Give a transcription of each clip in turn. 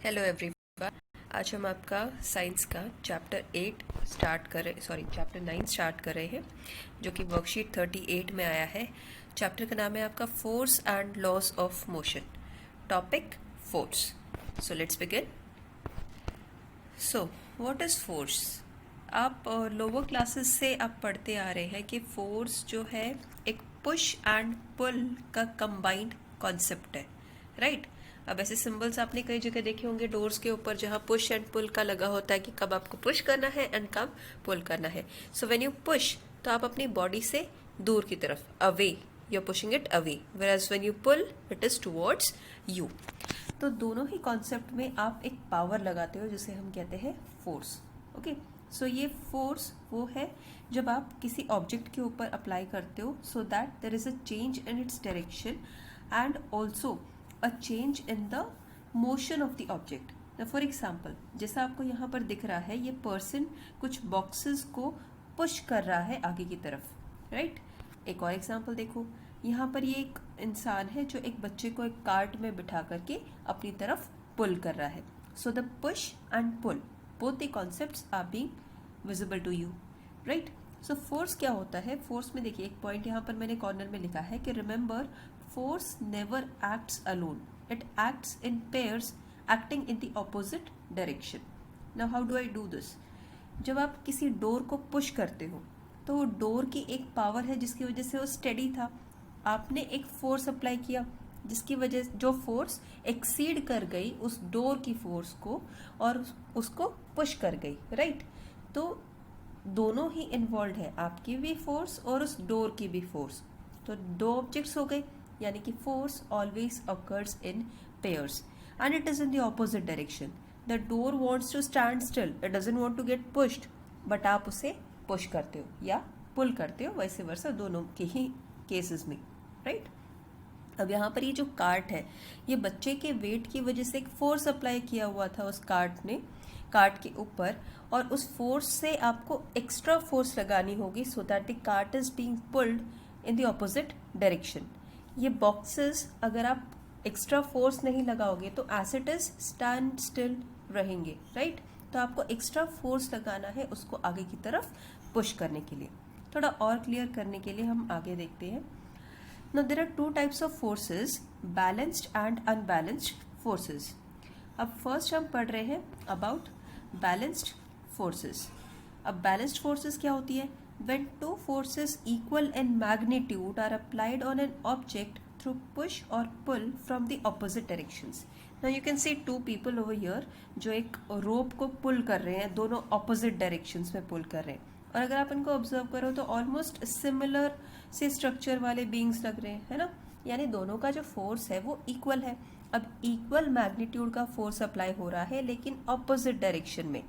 Hello everyone. आज हम आपका साइंस का चैप्टर 9 स्टार्ट कर रहे हैं, जो कि वर्कशीट 38 में आया है। चैप्टर का नाम है आपका force and laws of motion. Topic force. So let's begin. So what is force? आप लोअर क्लासेस से आप पढ़ते आ रहे हैं कि फोर्स जो है एक पुश एंड पुल का कंबाइंड कॉन्सेप्ट है, राइट? अब ऐसे सिंबल्स आपने कई जगह देखे होंगे डोर्स के ऊपर, जहाँ पुश एंड पुल का लगा होता है कि कब आपको पुश करना है एंड कब पुल करना है। सो व्हेन यू पुश, तो आप अपनी बॉडी से दूर की तरफ, away, you are pushing it away, whereas when you pull it is towards you. तो दोनों ही कॉन्सेप्ट में आप एक पावर लगाते हो जिसे हम कहते हैं फोर्स। ओके, सो ये फोर्स वो है जब आप किसी ऑब्जेक्ट के ऊपर अप्लाई करते हो so that there is a change in its direction and also a change in the motion of the object. For example, जैसा आपको यहाँ पर दिख रहा है, ये पर्सन कुछ बॉक्सेस को पुश कर रहा है आगे की तरफ, राइट? एक और एग्जाम्पल देखो, यहाँ पर ये एक इंसान है जो एक बच्चे को एक कार्ट में बिठा करके अपनी तरफ पुल कर रहा है। So the push and pull, both the concepts are being visible to you, right? So force क्या होता है? फोर्स में देखिए, एक पॉइंट यहाँ पर मैंने कॉर्नर में लिखा है कि remember, force never acts alone, it acts in pairs acting in the opposite direction. Now how do I do this? जब आप किसी डोर को पुश करते हो तो वो डोर की एक पावर है जिसकी वजह से वो स्टेडी था। आपने एक फोर्स अप्लाई किया जिसकी वजह, जो फोर्स एक्सीड कर गई उस डोर की फोर्स को और उसको पुश कर गई, राइट? तो दोनों ही इन्वॉल्व है, आपकी भी फोर्स और उस डोर की भी फोर्स। तो दो ऑब्जेक्ट्स हो गए, यानी कि force always occurs in pairs and it is in the opposite direction. The door wants to stand still, it doesn't want to get pushed, but आप उसे पुश करते हो या पुल करते हो, वैसे वर्सा दोनों के ही केसेस में, राइट? अब यहाँ पर ये जो कार्ट है, ये बच्चे के वेट की वजह से एक फोर्स अप्लाई किया हुआ था उस कार्ट ने, कार्ट के ऊपर, और उस फोर्स से आपको एक्स्ट्रा फोर्स लगानी होगी so that the cart is being pulled in the opposite direction. ये बॉक्सेस अगर आप एक्स्ट्रा फोर्स नहीं लगाओगे तो as it is stand still रहेंगे, राइट? तो आपको एक्स्ट्रा फोर्स लगाना है उसको आगे की तरफ पुश करने के लिए। थोड़ा और क्लियर करने के लिए हम आगे देखते हैं। Now there are two types of forces, balanced and unbalanced forces. अब फर्स्ट हम पढ़ रहे हैं अबाउट बैलेंस्ड फोर्सेस। अब बैलेंस्ड फोर्सेस क्या होती है? When two forces equal in magnitude are applied on an object through push or pull from the opposite directions. Now you can see two people over here जो एक rope को pull कर रहे हैं, दोनों opposite directions में pull कर रहे हैं। और अगर आप इनको ऑब्जर्व करो तो ऑलमोस्ट सिमिलर से स्ट्रक्चर वाले बींग्स लग रहे हैं, है ना? यानी दोनों का जो फोर्स है वो इक्वल है। अब इक्वल मैग्नीट्यूड का फोर्स अप्लाई हो रहा है लेकिन ऑपोजिट डायरेक्शन में।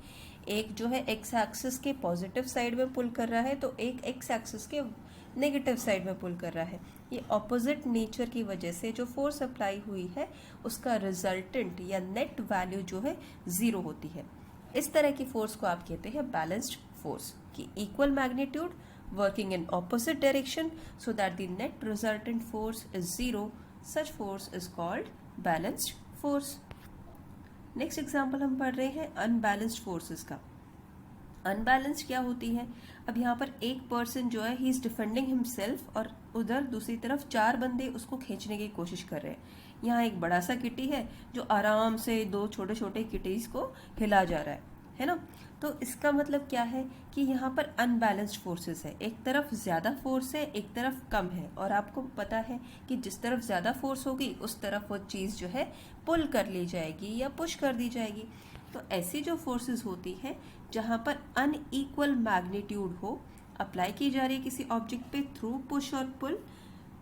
एक जो है एक्स एक्सिस के पॉजिटिव साइड में पुल कर रहा है तो एक एक्स एक्सिस के नेगेटिव साइड में पुल कर रहा है। ये ऑपोजिट नेचर की वजह से जो फोर्स अप्लाई हुई है उसका रिजल्टेंट या नेट वैल्यू जो है जीरो होती है। इस तरह की फोर्स को आप कहते हैं बैलेंस्ड फोर्स, की equal magnitude working in opposite direction so that the net resultant force is zero. Such force is called balanced force. Next example हम पढ़ रहे हैं अनबैलेंस्ड फोर्सेस का। अनबैलेंस्ड क्या होती है? अब यहाँ पर एक पर्सन जो है ही इज डिफेंडिंग हिमसेल्फ और उधर दूसरी तरफ चार बंदे उसको खींचने की कोशिश कर रहे हैं। यहाँ एक बड़ा सा किटी है जो आराम से दो छोटे छोटे किटीज को हिला जा रहा है ना? तो इसका मतलब क्या है कि यहाँ पर अनबैलेंस्ड फोर्सेस है, एक तरफ ज़्यादा फोर्स है एक तरफ कम है, और आपको पता है कि जिस तरफ ज़्यादा फोर्स होगी उस तरफ वो चीज़ जो है पुल कर ली जाएगी या पुश कर दी जाएगी। तो ऐसी जो फोर्सेस होती हैं जहाँ पर अनइक्वल मैग्नीट्यूड हो, अप्लाई की जा रही है किसी ऑब्जेक्ट पे थ्रू पुश और पुल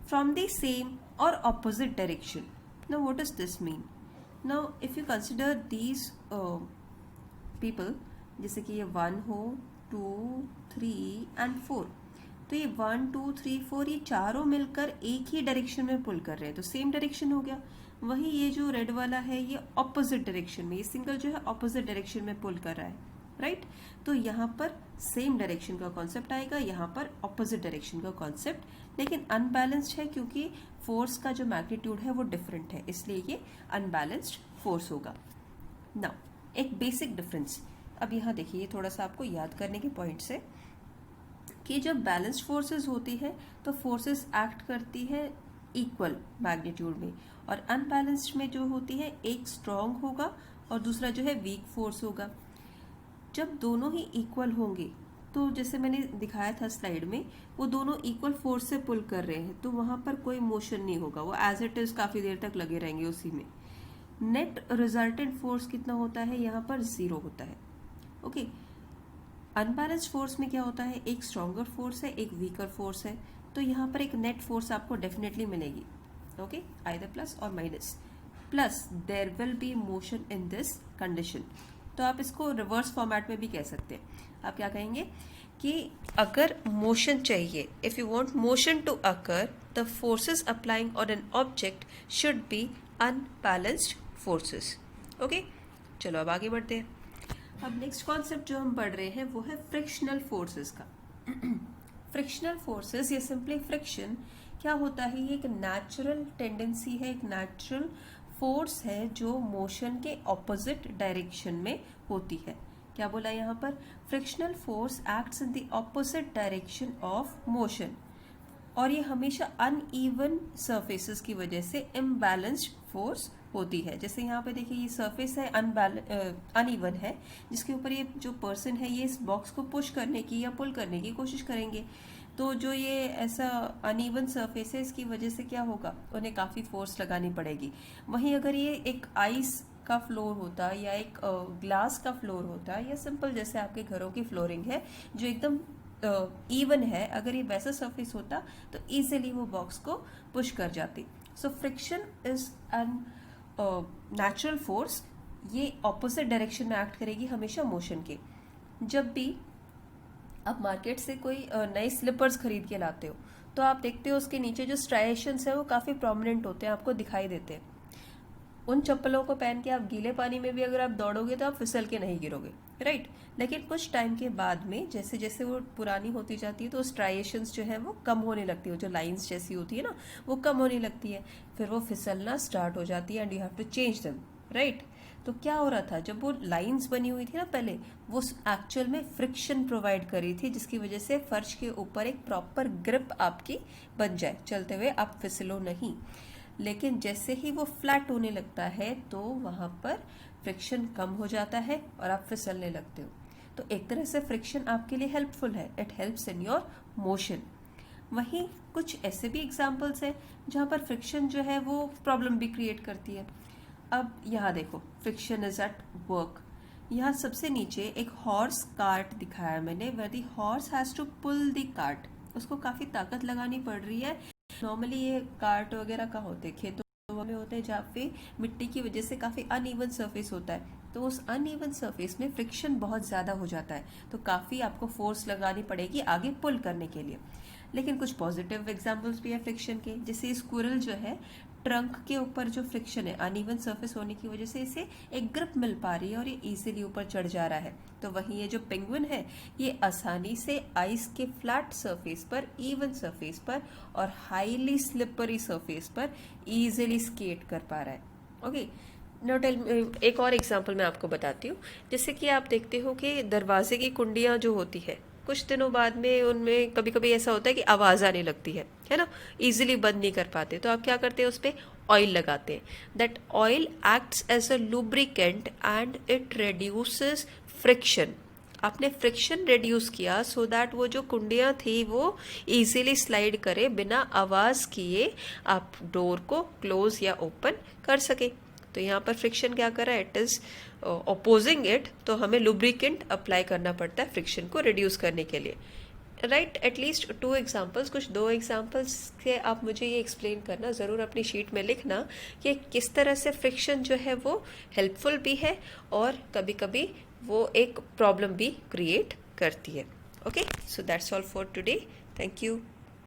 फ्रॉम द सेम और opposite direction. Now what does this mean? Now if you consider these people, जैसे कि ये 1 हो, 2, 3 एंड 4, तो ये 1, 2, 3, 4 ये चारों मिलकर एक ही डायरेक्शन में पुल कर रहे हैं तो सेम डायरेक्शन हो गया। वही ये जो रेड वाला है ये ऑपोजिट डायरेक्शन में, ये सिंगल जो है ऑपोजिट डायरेक्शन में पुल कर रहा है, राइट? तो यहाँ पर सेम डायरेक्शन का कॉन्सेप्ट आएगा, यहाँ पर ऑपोजिट डायरेक्शन का कॉन्सेप्ट, लेकिन अनबैलेंस्ड है क्योंकि फोर्स का जो मैग्नीट्यूड है वो डिफरेंट है, इसलिए ये अनबैलेंस्ड फोर्स होगा। नाउ एक बेसिक डिफरेंस, अब यहाँ देखिए थोड़ा सा आपको याद करने के पॉइंट्स है कि जब बैलेंस्ड फोर्सेस होती है तो फोर्सेस एक्ट करती है इक्वल मैग्नीट्यूड में, और अनबैलेंस्ड में जो होती है एक स्ट्रॉन्ग होगा और दूसरा जो है वीक फोर्स होगा। जब दोनों ही इक्वल होंगे तो जैसे मैंने दिखाया था स्लाइड में, वो दोनों इक्वल फोर्स से पुल कर रहे हैं तो वहां पर कोई मोशन नहीं होगा, वो एज इट इज काफी देर तक लगे रहेंगे उसी में। नेट रिजल्टेंट फोर्स कितना होता है, यहाँ पर 0 होता है। ओके, अनबैलेंस्ड फोर्स में क्या होता है, एक स्ट्रॉन्गर फोर्स है एक वीकर फोर्स है, तो यहाँ पर एक नेट फोर्स आपको डेफिनेटली मिलेगी। ओके, आइदर प्लस और minus, plus there will be motion in this condition. तो आप इसको रिवर्स फॉर्मेट में भी कह सकते हैं। आप क्या कहेंगे कि अगर मोशन चाहिए, if you want motion to occur, the forces applying on an object should be unbalanced forces. Okay, चलो अब आगे बढ़ते हैं। अब नेक्स्ट कॉन्सेप्ट जो हम पढ़ रहे हैं वो है फ्रिक्शनल फोर्सेस का। फ्रिक्शनल फोर्सेस या सिंपली फ्रिक्शन क्या होता है, ये एक नेचुरल टेंडेंसी है, एक नेचुरल फोर्स है जो मोशन के ऑपोजिट डायरेक्शन में होती है। क्या बोला यहाँ पर, frictional force acts in the opposite direction of motion, और ये हमेशा अनइवन सरफेसेस की वजह से इम्बैलेंस्ड फोर्स होती है। जैसे यहाँ पे देखिए ये सरफेस है अनइवन है, जिसके ऊपर ये जो पर्सन है ये इस बॉक्स को पुश करने की या पुल करने की कोशिश करेंगे, तो जो ये ऐसा अनइवन सरफेस है इसकी वजह से क्या होगा, उन्हें काफ़ी फोर्स लगानी पड़ेगी। वहीं अगर ये एक आइस का फ्लोर होता या एक ग्लास का फ्लोर होता या सिंपल जैसे आपके घरों की फ्लोरिंग है जो एकदम इवन है, अगर ये वैसा सरफेस होता तो इजीली वो बॉक्स को पुश कर जाती। So friction is an natural force, ये ऑपोजिट डायरेक्शन में एक्ट करेगी हमेशा मोशन के। जब भी आप मार्केट से कोई नए स्लीपर्स खरीद के लाते हो तो आप देखते हो उसके नीचे जो स्ट्राइएशंस है वो काफ़ी प्रोमिनेंट होते हैं, आपको दिखाई देते हैं। उन चप्पलों को पहन के आप गीले पानी में भी अगर आप दौड़ोगे तो आप फिसल के नहीं गिरोगे, राइट। लेकिन कुछ टाइम के बाद में जैसे जैसे वो पुरानी होती जाती है तो स्ट्राइएशंस जो है वो कम होने लगती है, जो लाइंस जैसी होती है ना वो कम होने लगती है, फिर वो फिसलना स्टार्ट हो जाती है and you have to change them, right. तो क्या हो रहा था, जब वो लाइंस बनी हुई थी ना पहले, वो एक्चुअल में फ्रिक्शन प्रोवाइड कर रही थी जिसकी वजह से फर्श के ऊपर एक प्रॉपर ग्रिप आपकी बन जाए, चलते हुए आप फिसलो नहीं। लेकिन जैसे ही वो फ्लैट होने लगता है तो वहां पर फ्रिक्शन कम हो जाता है और आप फिसलने लगते हो। तो एक तरह से फ्रिक्शन आपके लिए हेल्पफुल है, it helps in your motion. वहीं कुछ ऐसे भी एग्जाम्पल्स हैं जहां पर फ्रिक्शन जो है वो प्रॉब्लम भी क्रिएट करती है। अब यहाँ देखो, फ्रिक्शन इज एट वर्क। यहाँ सबसे नीचे एक हॉर्स कार्ट दिखाया मैंने, where the horse has to pull the cart, उसको काफी ताकत लगानी पड़ रही है। नॉर्मली ये कार्ट वगैरह का होते हैं, खेतों में होते हैं जहाँ पे मिट्टी की वजह से काफी अनइवन सरफेस होता है, तो उस अनइवन सरफेस में फ्रिक्शन बहुत ज्यादा हो जाता है, तो काफी आपको फोर्स लगानी पड़ेगी आगे पुल करने के लिए। लेकिन कुछ पॉजिटिव एग्जांपल्स भी है फ्रिक्शन के, जैसे स्क्विरल जो है ट्रंक के ऊपर जो फ्रिक्शन है अनइवन सरफेस होने की वजह से इसे एक ग्रिप मिल पा रही है और ये इजीली ऊपर चढ़ जा रहा है। तो वहीं ये जो पेंगुइन है ये आसानी से आइस के फ्लैट सरफेस पर, इवन सरफेस पर और हाईली स्लिपरी सरफेस पर इजीली स्केट कर पा रहा है। ओके, एक और एग्जांपल मैं आपको बताती हूँ। जैसे कि आप देखते हो कि दरवाजे की कुंडियां जो होती है कुछ दिनों बाद में उनमें कभी कभी ऐसा होता है कि आवाज़ आने लगती है ना, इजीली बंद नहीं कर पाते, तो आप क्या करते हैं, उस पर ऑयल लगाते हैं। That oil acts as a lubricant and it reduces friction. आपने फ्रिक्शन रिड्यूस किया सो दैट वो जो कुंडियाँ थी वो इजीली स्लाइड करे, बिना आवाज़ किए आप डोर को क्लोज या ओपन कर सके। तो यहाँ पर फ्रिक्शन क्या कर रहा है, इट इज ऑपोजिंग इट, तो हमें लुब्रिकेंट अप्लाई करना पड़ता है फ्रिक्शन को रिड्यूस करने के लिए, राइट। एटलीस्ट 2 एग्जाम्पल्स, कुछ 2 एग्जाम्पल्स के आप मुझे ये एक्सप्लेन करना, ज़रूर अपनी शीट में लिखना कि किस तरह से फ्रिक्शन जो है वो हेल्पफुल भी है और कभी कभी वो एक प्रॉब्लम भी क्रिएट करती है। Okay, so that's all for today, thank you.